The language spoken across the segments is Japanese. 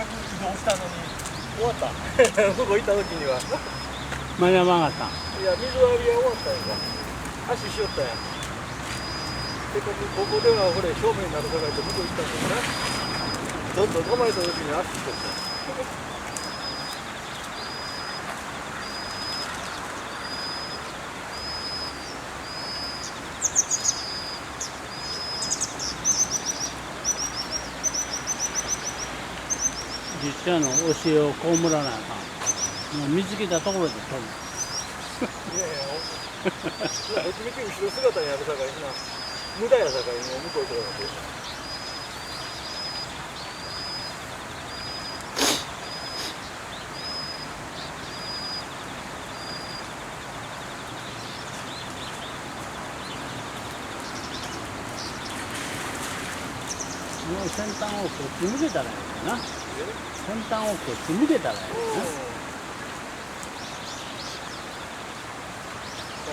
移動したのに終わった向こう行った時には間に合わなかった。いや、水浴びは終わったんや。足しよったんや。せっかくここではこれ正面になるさかいと向こう行ったんだよな。どんどん構えた時に足しとった。実家の教えをこむらなあかん。もう見つけたところで飛ぶ。いやいや、どっちみち後ろ姿にあるさかいな。無駄やさかいもう向こう行くからって。もう先端をこっち向けたらいいな。先端をこっち向けたらいいな。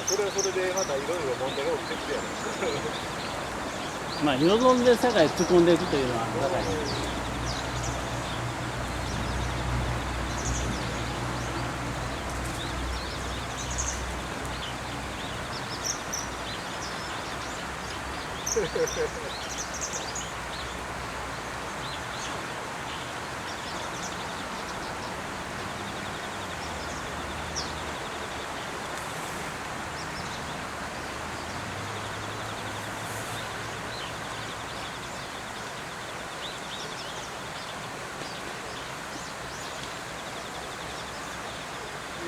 それはそれでまたいろいろ問題が起きてくるやろ。まあ望んで世界突っ込んでいくというのは高い。い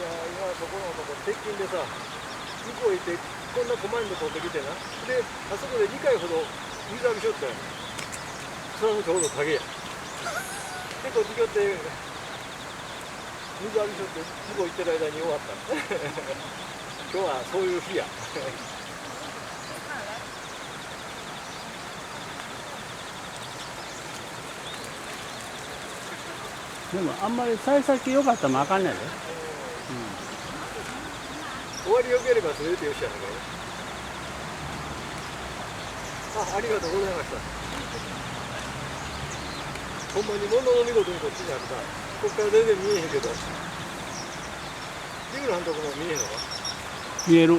や今そこのとこ鉄筋でさ向こう行ってこんな細いの取ってきてなであそこで2回ほど水浴びしよったよそれもちょうど影やでこっち来よって水浴びしよって向こう行ってる間に終わった今日はそういう日やでもあんまり幸先良かったらもあかんねんで。終わりよければそれでよしやねんからありがとうございましたほんまに物の見事にこっちにあるさこっから全然見えへんけどビルのとこも見えへんのか見える。